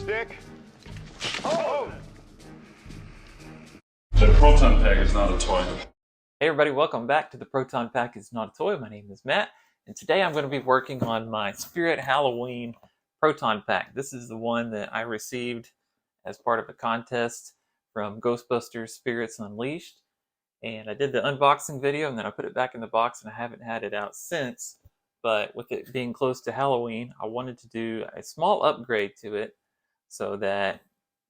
Stick. Oh! The Proton pack is not a toy. Hey everybody, welcome back to the Proton Pack is Not a Toy. My name is Matt, and today I'm going to be working on my Spirit Halloween Proton Pack. This is the one that I received as part of a contest from Ghostbusters Spirits Unleashed. And I did the unboxing video, and then I put it back in the box, and I haven't had it out since. But with it being close to Halloween, I wanted to do a small upgrade to it so that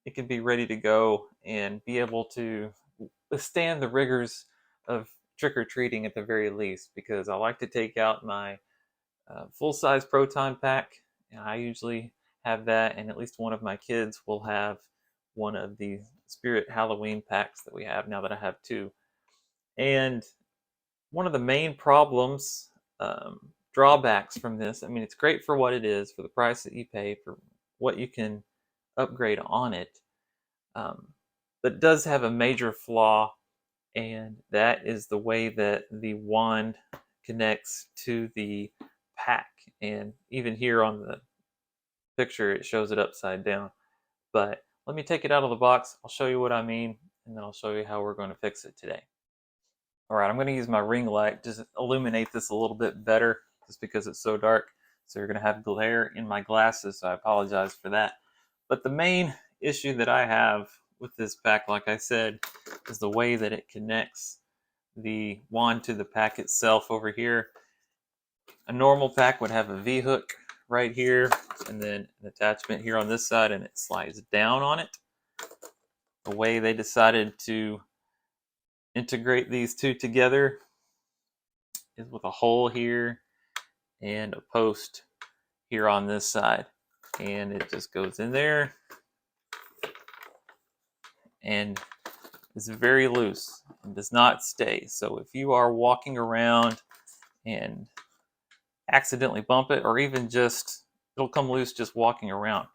it could be ready to go and be able to withstand the rigors of trick-or-treating at the very least, because I like to take out my full-size Proton pack, and I usually have that, and at least one of my kids will have one of the Spirit Halloween packs that we have now that I have two. And one of the main problems, drawbacks from this, I mean, it's great for what it is, for the price that you pay, for what you can upgrade on it, but it does have a major flaw, and that is the way that the wand connects to the pack. And even here on the picture, it shows it upside down. But let me take it out of the box. I'll show you what I mean, and then I'll show you how we're going to fix it today. All right, I'm going to use my ring light to illuminate this a little bit better, just because it's so dark. So you're going to have glare in my glasses, so I apologize for that. But the main issue that I have with this pack, like I said, is the way that it connects the wand to the pack itself over here. A normal pack would have a V-hook right here, and then an attachment here on this side, and it slides down on it. The way they decided to integrate these two together is with a hole here and a post here on this side, and it just goes in there and is very loose and does not stay. So if you are walking around and accidentally bump it, or even just it'll come loose just walking around,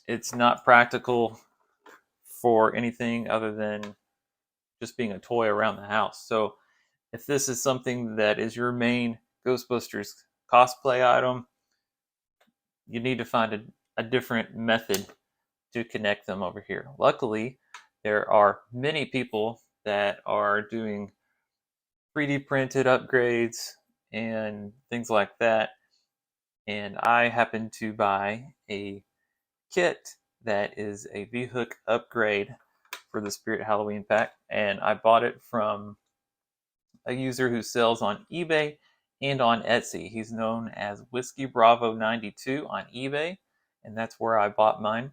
it's not practical for anything other than just being a toy around the house. So if this is something that is your main Ghostbusters cosplay item, you need to find a different method to connect them over here. Luckily, there are many people that are doing 3D printed upgrades and things like that. And I happen to buy a kit that is a V-hook upgrade for the Spirit Halloween pack. And I bought it from a user who sells on eBay and on Etsy. He's known as Whiskey Bravo 92 on eBay, and that's where I bought mine.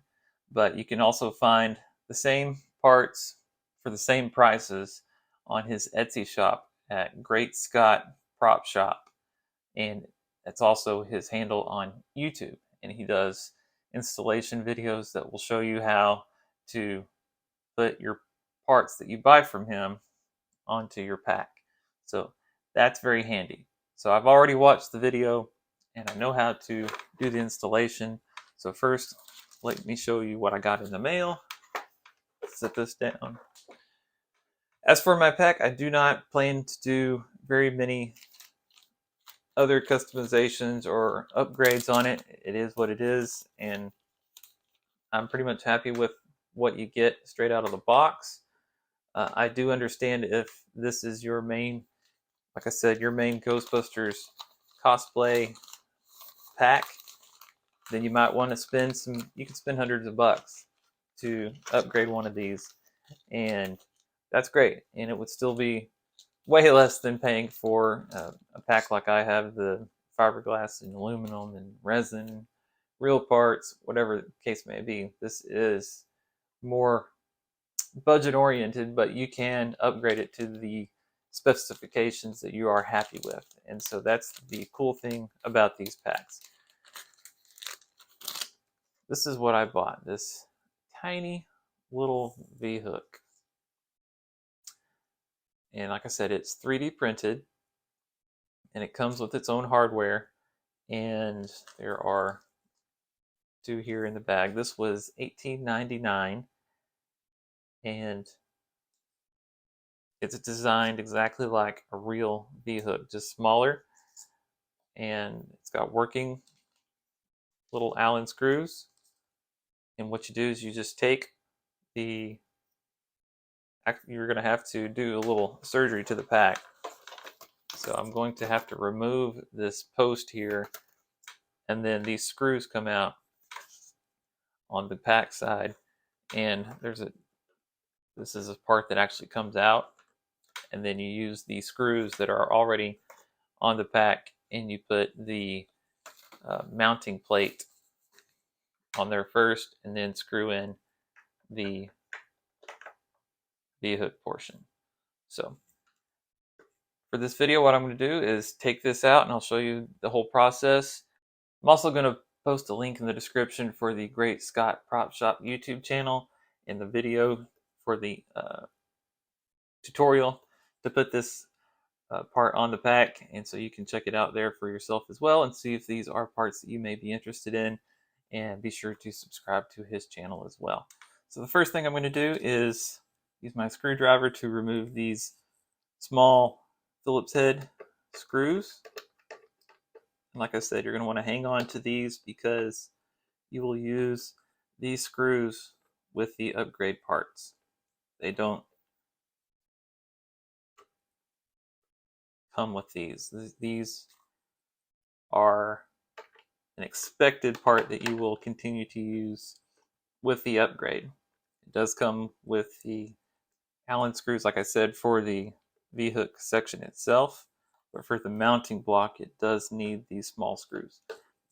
But you can also find the same parts for the same prices on his Etsy shop at Great Scott Prop Shop. And that's also his handle on YouTube. And he does installation videos that will show you how to put your parts that you buy from him onto your pack. So that's very handy. So I've already watched the video and I know how to do the installation. So first, let me show you what I got in the mail. Set this down. As for my pack, I do not plan to do very many other customizations or upgrades on it. It is what it is, and I'm pretty much happy with what you get straight out of the box. I do understand if this is your main, like I said, your main Ghostbusters cosplay pack, then you might want to spend you can spend hundreds of bucks to upgrade one of these, and that's great. And it would still be way less than paying for a pack like I have, the fiberglass and aluminum and resin, real parts, whatever the case may be. This is more budget oriented, but you can upgrade it to the specifications that you are happy with. And so that's the cool thing about these packs. This is what I bought, this tiny little V-hook. And like I said, it's 3D printed, and it comes with its own hardware, and there are two here in the bag. This was $18.99, and it's designed exactly like a real V-hook, just smaller, and it's got working little Allen screws. And what you do is you just take the, you're going to have to do a little surgery to the pack. So I'm going to have to remove this post here, and then these screws come out on the pack side, and this is a part that actually comes out, and then you use the screws that are already on the pack, and you put the mounting plate on there first, and then screw in the V-hook portion. So for this video, what I'm going to do is take this out, and I'll show you the whole process. I'm also going to post a link in the description for the Great Scott Prop Shop YouTube channel and the video for the tutorial to put this part on the pack, and so you can check it out there for yourself as well and see if these are parts that you may be interested in, and be sure to subscribe to his channel as well. So the first thing I'm going to do is use my screwdriver to remove these small Phillips head screws. And like I said, you're going to want to hang on to these because you will use these screws with the upgrade parts. They don't come with these. These are an expected part that you will continue to use with the upgrade. It does come with the Allen screws, like I said, for the V-hook section itself, but for the mounting block, it does need these small screws.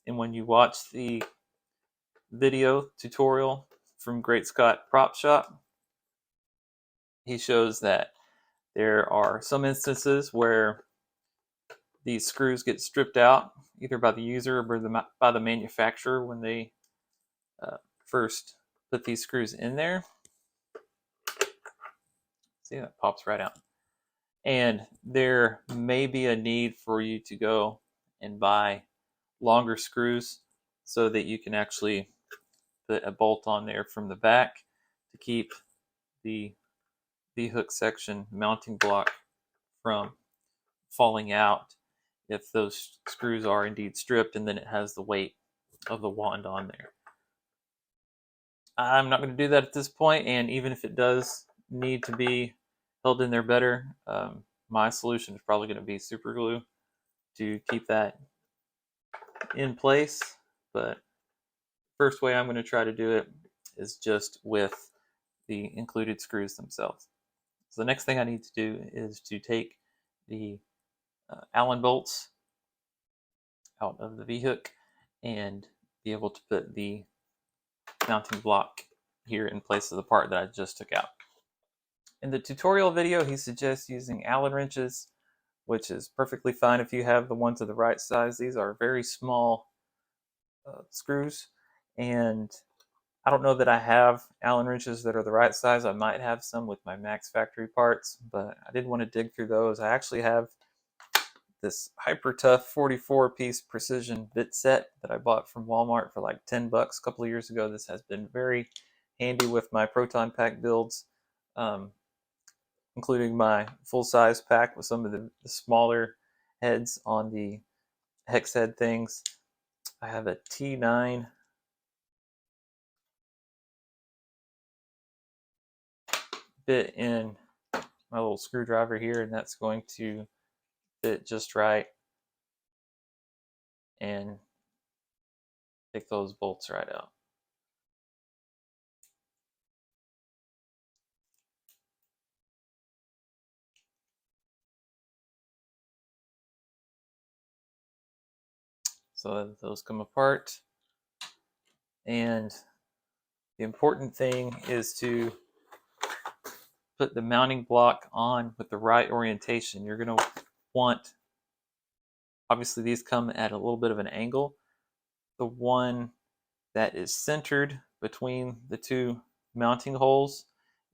And when you watch the video tutorial from Great Scott Prop Shop, he shows that there are some instances where these screws get stripped out either by the user or by the manufacturer when they first put these screws in there. See, that pops right out. And there may be a need for you to go and buy longer screws so that you can actually put a bolt on there from the back to keep the V-hook section mounting block from falling out if those screws are indeed stripped, and then it has the weight of the wand on there. I'm not going to do that at this point, and even if it does need to be held in there better, my solution is probably going to be super glue to keep that in place. But first way I'm going to try to do it is just with the included screws themselves. So the next thing I need to do is to take the Allen bolts out of the V-hook and be able to put the mounting block here in place of the part that I just took out. In the tutorial video, he suggests using Allen wrenches, which is perfectly fine if you have the ones of the right size. These are very small screws, and I don't know that I have Allen wrenches that are the right size. I might have some with my Max factory parts, but I didn't want to dig through those. I actually have this Hyper Tough 44-piece precision bit set that I bought from Walmart for like 10 bucks a couple of years ago. This has been very handy with my Proton pack builds, including my full-size pack with some of the smaller heads on the hex head things. I have a T9 bit in my little screwdriver here, and that's going to fit just right and take those bolts right out. So those come apart, and the important thing is to put the mounting block on with the right orientation. You're going to want, obviously these come at a little bit of an angle. The one that is centered between the two mounting holes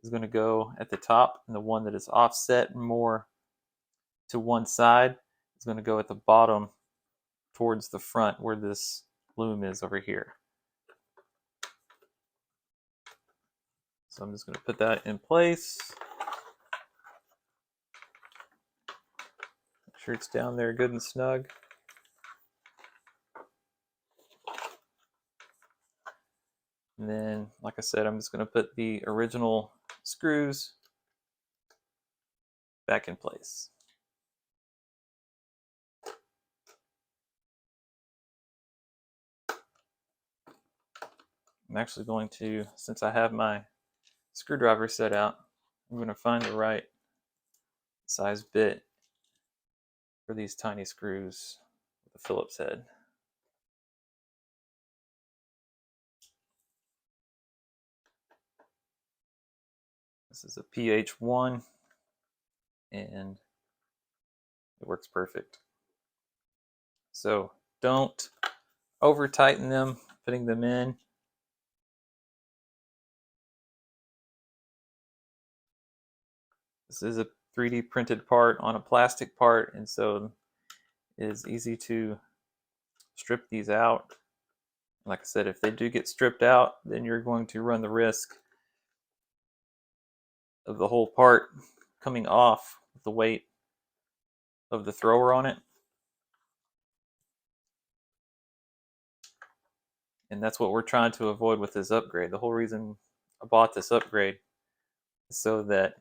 is going to go at the top, and the one that is offset more to one side is going to go at the bottom towards the front where this loom is over here. So I'm just going to put that in place. Make sure it's down there good and snug. And then, like I said, I'm just going to put the original screws back in place. I'm actually going to, since I have my screwdriver set out, I'm going to find the right size bit for these tiny screws with a Phillips head. This is a PH1 and it works perfect. So don't over tighten them putting them in. This is a 3D printed part on a plastic part, and so it is easy to strip these out. Like I said, if they do get stripped out, then you're going to run the risk of the whole part coming off with the weight of the thrower on it. And that's what we're trying to avoid with this upgrade. The whole reason I bought this upgrade is so that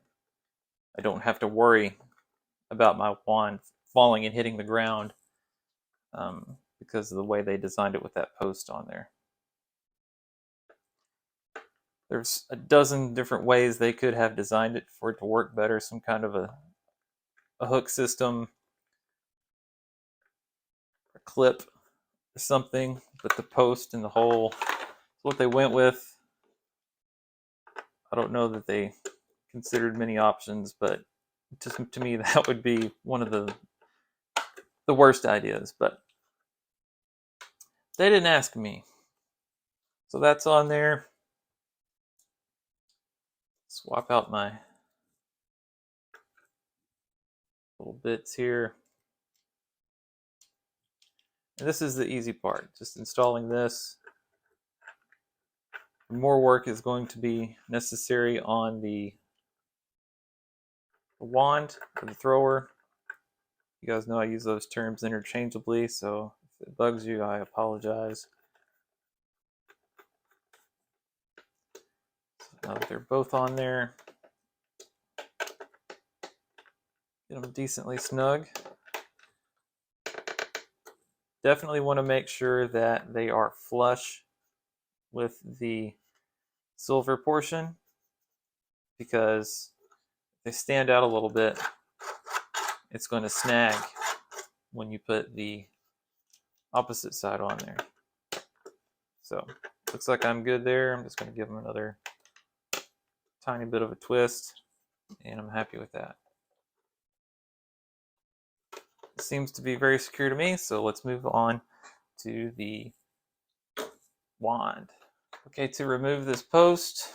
I don't have to worry about my wand falling and hitting the ground because of the way they designed it with that post on there. There's a dozen different ways they could have designed it for it to work better. Some kind of a hook system, a clip or something, but the post and the hole is what they went with. I don't know that they considered many options, but to me that would be one of the worst ideas, but they didn't ask me. So that's on there. Swap out my little bits here. And this is the easy part, just installing this. More work is going to be necessary on the wand or the thrower. You guys know I use those terms interchangeably, so if it bugs you, I apologize. So now that they're both on there, get them decently snug. Definitely want to make sure that they are flush with the silver portion, because if they stand out a little bit, it's going to snag when you put the opposite side on there. So looks like I'm good there. I'm just going to give them another tiny bit of a twist, and I'm happy with that. It seems to be very secure to me, so let's move on to the wand. Okay, to remove this post,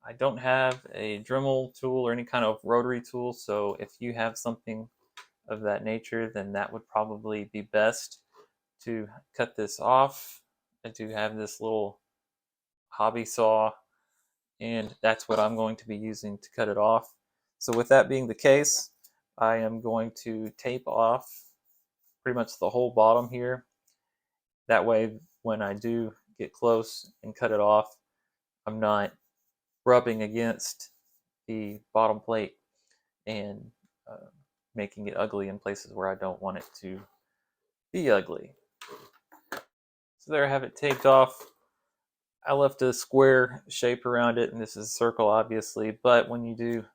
I don't have a Dremel tool or any kind of rotary tool, so if you have something of that nature, then that would probably be best to cut this off. I do have this little hobby saw, and that's what I'm going to be using to cut it off. So with that being the case, I am going to tape off pretty much the whole bottom here. That way, when I do get close and cut it off, I'm not rubbing against the bottom plate and making it ugly in places where I don't want it to be ugly. So there I have it taped off. I left a square shape around it, and this is a circle obviously, but when you do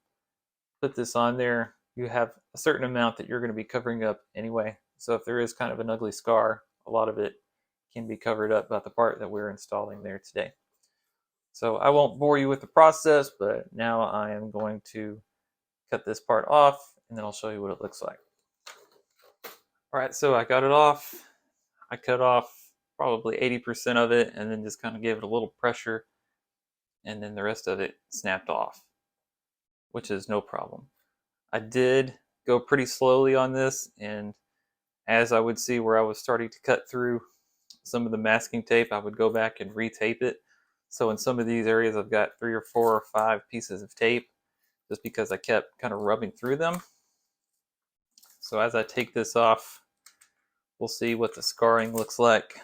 put this on there, you have a certain amount that you're going to be covering up anyway. So if there is kind of an ugly scar, a lot of it can be covered up by the part that we're installing there today. So I won't bore you with the process, but now I am going to cut this part off, and then I'll show you what it looks like. All right, so I got it off. I cut off probably 80% of it, and then just kind of gave it a little pressure, and then the rest of it snapped off, which is no problem. I did go pretty slowly on this, and as I would see where I was starting to cut through some of the masking tape, I would go back and retape it. So in some of these areas, I've got 3 or 4 or 5 pieces of tape just because I kept kind of rubbing through them. So as I take this off, we'll see what the scarring looks like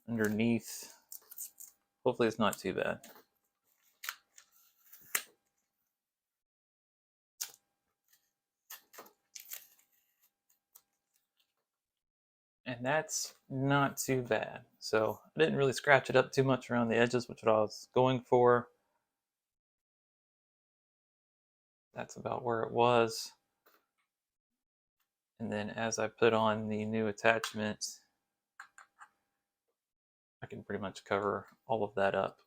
underneath Hopefully it's not too bad. And that's not too bad. So I didn't really scratch it up too much around the edges, which is what I was going for. That's about where it was. And then as I put on the new attachment, I can pretty much cover all of that up.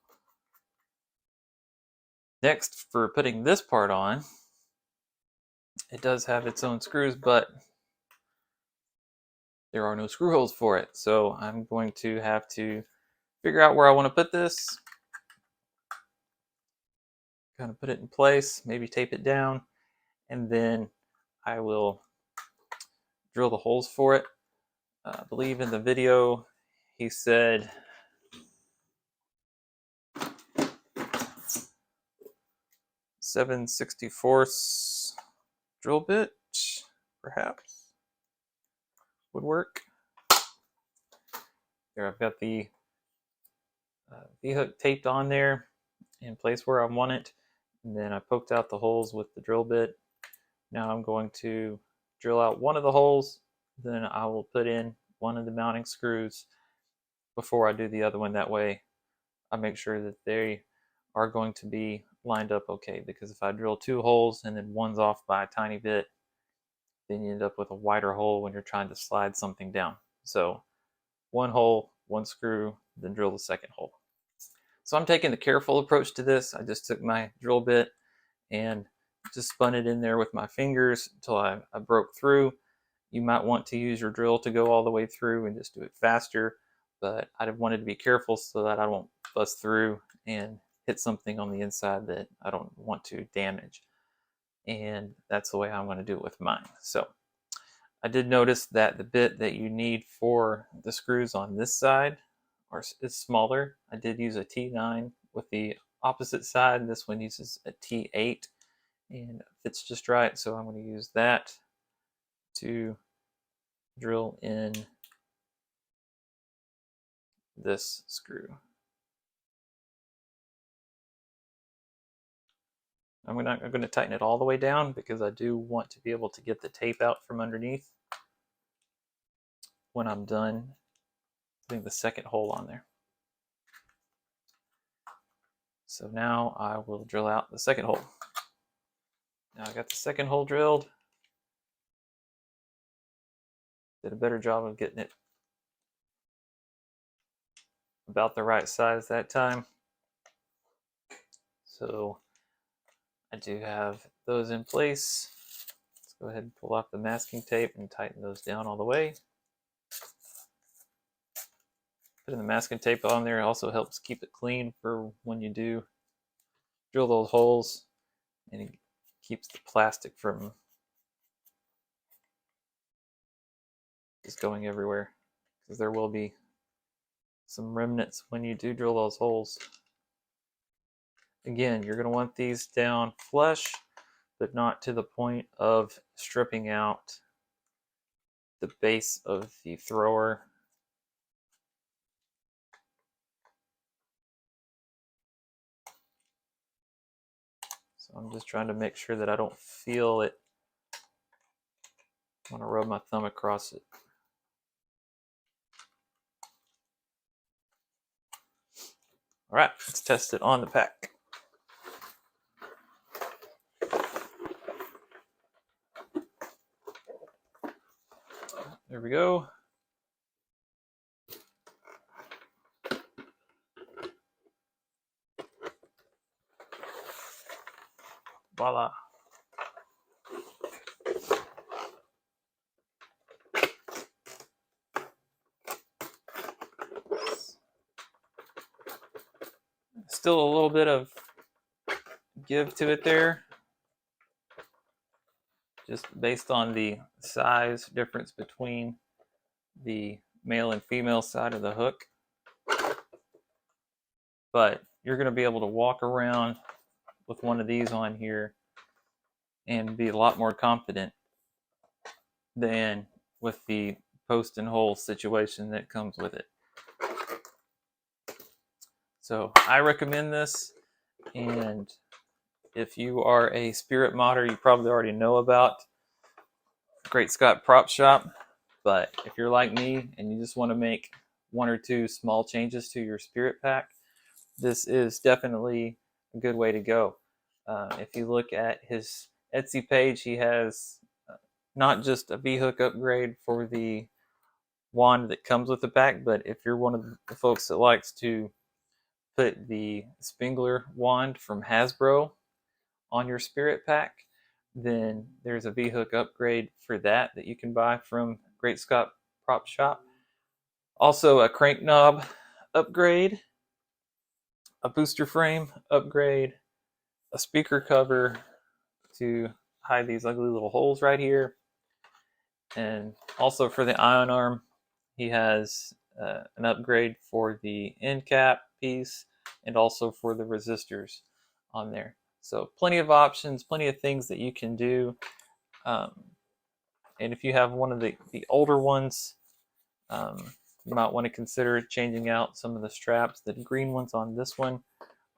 Next, for putting this part on, it does have its own screws, but there are no screw holes for it. So I'm going to have to figure out where I want to put this. Kind of put it in place, maybe tape it down, and then I will drill the holes for it. I believe in the video he said 7/64 drill bit, perhaps, would work. There, I've got the V-hook taped on there in place where I want it, and then I poked out the holes with the drill bit. Now I'm going to drill out one of the holes, then I will put in one of the mounting screws before I do the other one. That way I make sure that they are going to be lined up okay, because if I drill two holes and then one's off by a tiny bit, then you end up with a wider hole when you're trying to slide something down. So one hole, one screw, then drill the second hole. So I'm taking the careful approach to this. I just took my drill bit and just spun it in there with my fingers until I broke through. You might want to use your drill to go all the way through and just do it faster, but I wanted to be careful so that I won't bust through and hit something on the inside that I don't want to damage. And that's the way I'm going to do it with mine. So I did notice that the bit that you need for the screws on this side is smaller. I did use a T9 with the opposite side. This one uses a T8 and it fits just right. So I'm going to use that to drill in this screw. I'm not going to tighten it all the way down because I do want to be able to get the tape out from underneath when I'm done putting the second hole on there. So now I will drill out the second hole. Now I got the second hole drilled. Did a better job of getting it about the right size that time. So I do have those in place. Let's go ahead and pull off the masking tape and tighten those down all the way. Putting the masking tape on there also helps keep it clean for when you do drill those holes, and it keeps the plastic from just going everywhere, because there will be some remnants when you do drill those holes. Again, you're going to want these down flush, but not to the point of stripping out the base of the thrower. So I'm just trying to make sure that I don't feel it. I want to rub my thumb across it. All right, let's test it on the pack. There we go. Voila. Still a little bit of give to it there, just based on the size difference between the male and female side of the hook. But you're going to be able to walk around with one of these on here and be a lot more confident than with the post and hole situation that comes with it. So I recommend this, and if you are a spirit modder, you probably already know about Great Scott Prop Shop. But if you're like me and you just want to make one or two small changes to your spirit pack, this is definitely a good way to go. If you look at his Etsy page, he has not just a V-hook upgrade for the wand that comes with the pack, but if you're one of the folks that likes to put the Spengler wand from Hasbro on your spirit pack, then there's a V-hook upgrade for that you can buy from Great Scott Prop Shop. Also a crank knob upgrade, a booster frame upgrade, a speaker cover to hide these ugly little holes right here, and also for the ion arm, he has an upgrade for the end cap piece and also for the resistors on there. So plenty of options, plenty of things that you can do. And if you have one of the older ones, you might want to consider changing out some of the straps. The green ones on this one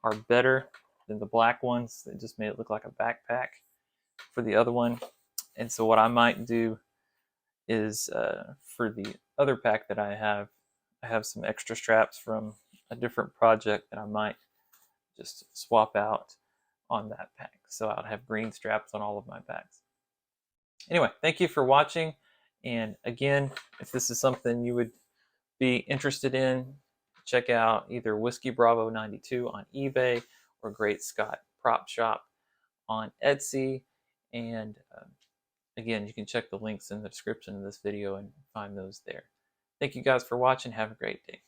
are better than the black ones that just made it look like a backpack for the other one. And so what I might do is for the other pack that I have some extra straps from a different project that I might just swap out on that pack. So I'll have green straps on all of my packs. Anyway, thank you for watching. And again, if this is something you would be interested in, check out either Whiskey Bravo 92 on eBay or Great Scott Prop Shop on Etsy. And again, you can check the links in the description of this video and find those there. Thank you guys for watching. Have a great day.